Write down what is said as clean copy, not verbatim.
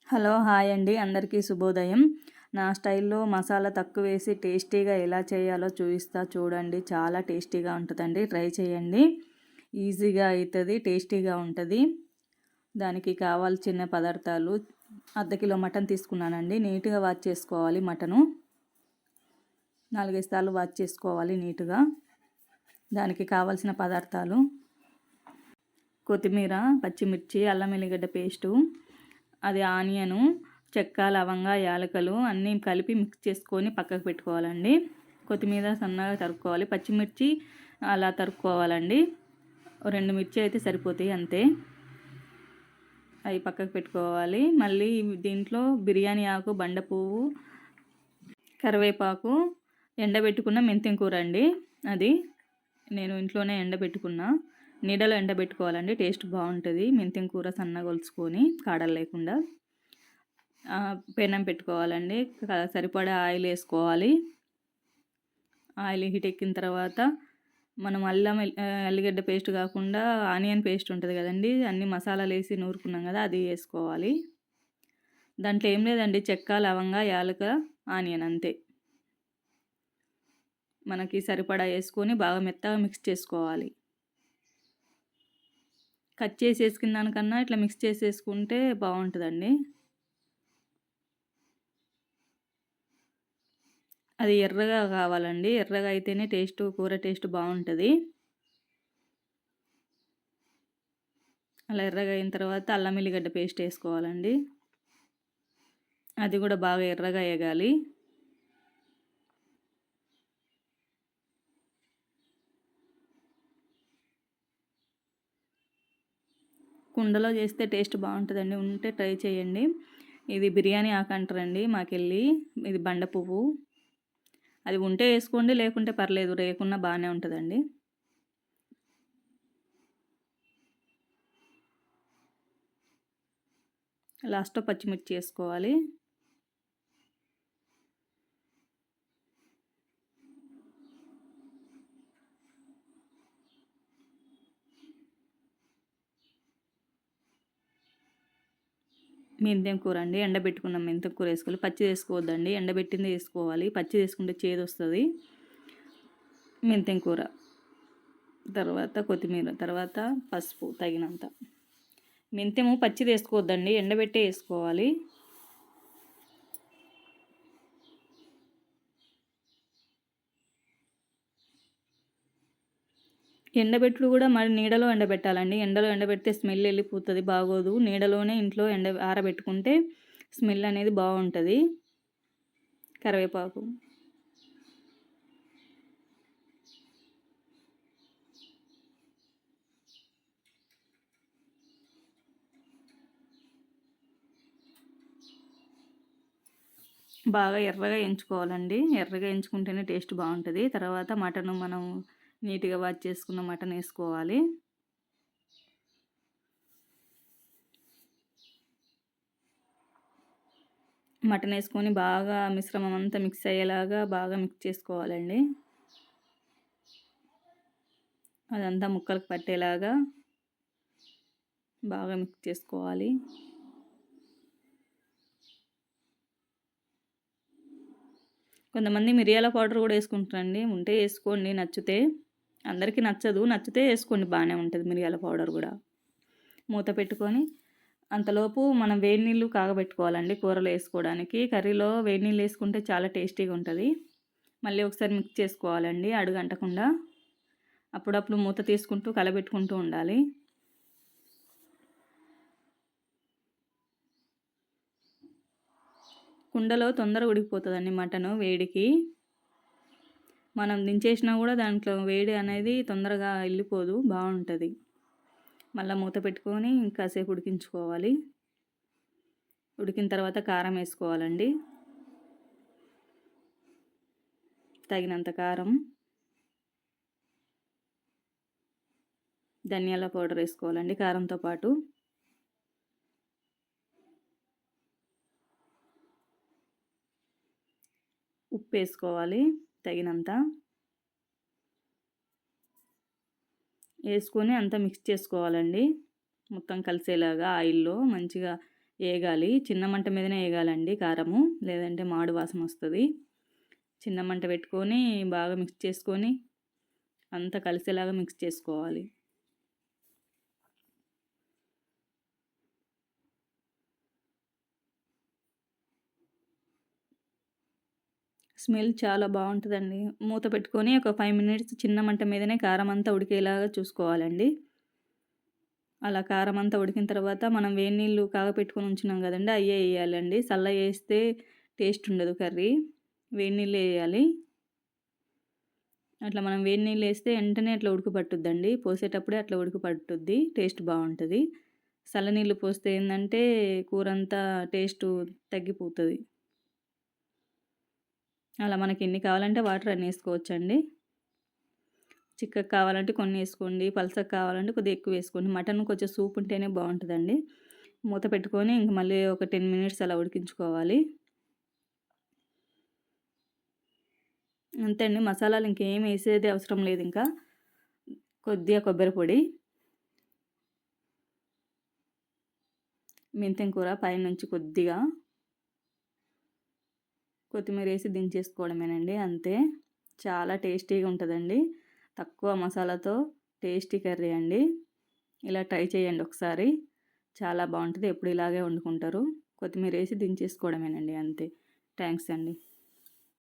Hello hi అండి, అందరికీ శుభోదయం. నా స్టైల్లో మసాలా తక్కువ వేసి టేస్టీగా ఎలా చేయాలో చూపిస్తా చూడండి. చాలా టేస్టీగా ఉంటుందండి, ట్రై చేయండి. ఈజీగా అవుతుంది, టేస్టీగా ఉంటుంది. దానికి కావాల్సిన పదార్థాలు: అర్ధ కిలో మటన్ తీసుకున్నానండి. నీట్గా వాష్ చేసుకోవాలి. మటను 4-5 సార్లు వాష్ చేసుకోవాలి నీట్గా. దానికి కావాల్సిన పదార్థాలు: కొత్తిమీర, పచ్చిమిర్చి, అల్లం వెల్లిగడ్డ పేస్టు, అది ఆనియను, చెక్క, లవంగ, యాలకులు అన్నీ కలిపి మిక్స్ చేసుకొని పక్కకు పెట్టుకోవాలండి. కొత్తిమీర సన్నగా తరుక్కోవాలి. పచ్చిమిర్చి అలా తరుక్కోవాలండి. 2 మిర్చి అయితే సరిపోతాయి అంతే. అవి పక్కకు పెట్టుకోవాలి. మళ్ళీ దీంట్లో బిర్యానీ ఆకు, బండ పువ్వు, కరివేపాకు, ఎండబెట్టుకున్న మెంతెం కూర అండి. అది నేను ఇంట్లోనే ఎండబెట్టుకున్నా. నీడలో ఎండబెట్టుకోవాలండి, టేస్ట్ బాగుంటుంది. మెంతెం కూర సన్నగా ఒలుచుకొని కాడలు లేకుండా పెనం పెట్టుకోవాలండి. సరిపడా ఆయిల్ వేసుకోవాలి. ఆయిల్ హీట్ ఎక్కిన తర్వాత మనం అల్లం ఎల్లిగడ్డ పేస్ట్ కాకుండా ఆనియన్ పేస్ట్ ఉంటుంది కదండి, అన్ని మసాలాలు వేసి నూరుకున్నాం కదా, అది వేసుకోవాలి. దాంట్లో ఏం లేదండి, చెక్క, లవంగ, యాలక, ఆనియన్ అంతే. మనకి సరిపడా వేసుకొని బాగా మెత్తగా మిక్స్ చేసుకోవాలి. కట్ చేసి వేసుకున్న దానికన్నా ఇట్లా మిక్స్ చేసేసుకుంటే బాగుంటుందండి. అది ఎర్రగా కావాలండి, ఎర్రగా అయితేనే కూర టేస్ట్ బాగుంటుంది. అలా ఎర్రగా అయిన తర్వాత అల్లం ఎల్లిగడ్డ పేస్ట్ వేసుకోవాలండి. అది కూడా బాగా ఎర్రగా వేగాలి. కుండలో చేస్తే టేస్ట్ బాగుంటుందండి, ఉంటే ట్రై చేయండి. ఇది బిర్యానీ ఆకు అంటారండి మాకెళ్ళి. ఇది బండ పువ్వు. అది ఉంటే వేసుకోండి, లేకుంటే పర్లేదు, లేకున్నా బాగానే ఉంటుందండి. లాస్ట్లో పచ్చిమిర్చి వేసుకోవాలి. మెంతెం కూర అండి, ఎండబెట్టుకున్న మెంతెం కూర వేసుకోవాలి. పచ్చి వేసుకోవద్దండి, ఎండబెట్టింది వేసుకోవాలి. పచ్చి వేసుకుంటే చేదు వస్తుంది. మెంతెం కూర తర్వాత కొత్తిమీర, తర్వాత పసుపు తగినంత. మెంతెము పచ్చిది వేసుకోవద్దండి, ఎండబెట్టే వేసుకోవాలి. ఎండబెట్టుడు కూడా మరి నీడలో ఎండబెట్టాలండి. ఎండలో ఎండబెడితే స్మెల్ వెళ్ళిపోతుంది, బాగోదు. నీడలోనే ఇంట్లో ఆరబెట్టుకుంటే స్మెల్ అనేది బాగుంటుంది. కరివేపాకు, బాగా ఎర్రగా ఎంచుకోవాలండి. ఎర్రగా ఎంచుకుంటేనే టేస్ట్ బాగుంటుంది. తర్వాత మటన్ మనం నీట్గా వాష్ చేసుకున్న మటన్ వేసుకోవాలి. మటన్ వేసుకొని బాగా మిశ్రమం అంతా మిక్స్ అయ్యేలాగా బాగా మిక్స్ చేసుకోవాలండి. అదంతా ముక్కలకు పట్టేలాగా బాగా మిక్స్ చేసుకోవాలి. కొంతమంది మిరియాల పౌడర్ కూడా వేసుకుంటారండి, ఉంటే వేసుకోండి నచ్చితే. అందరికీ నచ్చదు, నచ్చితే వేసుకోండి, బాగానే ఉంటుంది మిరియాల పౌడర్ కూడా. మూత పెట్టుకొని అంతలోపు మనం వేడి నీళ్ళు కాగబెట్టుకోవాలండి కూరలో వేసుకోవడానికి. కర్రీలో వేడి నీళ్ళు వేసుకుంటే చాలా టేస్టీగా ఉంటుంది. మళ్ళీ ఒకసారి మిక్స్ చేసుకోవాలండి అడుగంటకుండా. అప్పుడప్పుడు మూత తీసుకుంటూ కలబెట్టుకుంటూ ఉండాలి. కుండలో తొందరగా ఉడికిపోతుందండి మటను వేడికి. మనం దించేసినా కూడా దాంట్లో వేడి అనేది తొందరగా వెళ్ళిపోదు, బాగుంటుంది. మళ్ళీ మూత పెట్టుకొని ఇంకాసేపు ఉడికించుకోవాలి. ఉడికిన తర్వాత కారం వేసుకోవాలండి, తగినంత కారం. ధనియాల పౌడర్ వేసుకోవాలండి కారంతో పాటు. ఉప్పు వేసుకోవాలి తగినంత. వేసుకొని అంతా మిక్స్ చేసుకోవాలండి, మొత్తం కలిసేలాగా ఆయిల్లో మంచిగా ఏగాలి. చిన్న మంట మీదనే ఏగాలండి కారము. లేదంటే మాడు వాసన వస్తది. చిన్న మంట పెట్టుకొని బాగా మిక్స్ చేసుకొని అంతా కలిసేలాగా మిక్స్ చేసుకోవాలి. స్మెల్ చాలా బావుంటదండి. మూత పెట్టుకొని ఒక 5 మినిట్స్ చిన్న మంట మీదనే కారం అంతా ఉడికేలాగా చూసుకోవాలండి. అలా కారం అంతా ఉడికిన తర్వాత మనం వేడి నీళ్ళు కాగపెట్టుకొని ఉంచున్నాం గదండీ! అయ్యే ఎయ్యాలండి. చల్లగేస్తే టేస్ట్ ఉండదు కర్రీ. వేడి నీళ్ళే ఎయ్యాలి. అట్లా మనం వేడి నీళ్ళేస్తే వెంటనే అట్లా ఉడుకు పట్టుద్దండి. పోసేటప్పుడే అట్లా ఉడుకు పట్టుద్ది. టేస్ట్ బావుంటది. చల్లనీళ్ళు పోస్తే ఏందంటే కూరంతా టేస్టు తగ్గిపోతది. అలా మనకెన్ని కావాలంటే వాటర్ అన్ని ఏసుకోవచ్చండి. చిక్కగా కావాలంటే కొన్ని ఏసుకోండి. పలచగా కావాలంటే కొద్దిగా ఎక్కువ వేసుకోండి. మటన్ కొంచెం సూప్ ఉంటేనే బావుంటదండి. మూత పెట్టుకొని ఇంక మళ్ళీ ఒక 10 మినిట్స్ అలా ఉడికించుకోవాలి. అంతే అండి. మసాలాలు ఇంకేం ఏసేది అవసరం లేదింకా. కొద్దిగా కొబ్బరి పొడి, మెంతెం కూర పైనుంచి కొద్దిగా కొత్తిమీరేసి దించేసుకోవడమేనండి అంతే. చాలా టేస్టీగా ఉంటదండి. తక్కువ మసాలాతో టేస్టీ కర్రీ అండి. ఇలా ట్రై చేయండి ఒకసారి. చాలా బావుంటది. ఎప్పుడు ఇలాగే వండుకుంటారు. కొత్తిమీరేసి దించేసుకోవడమేనండి అంతే. థ్యాంక్స్ అండి.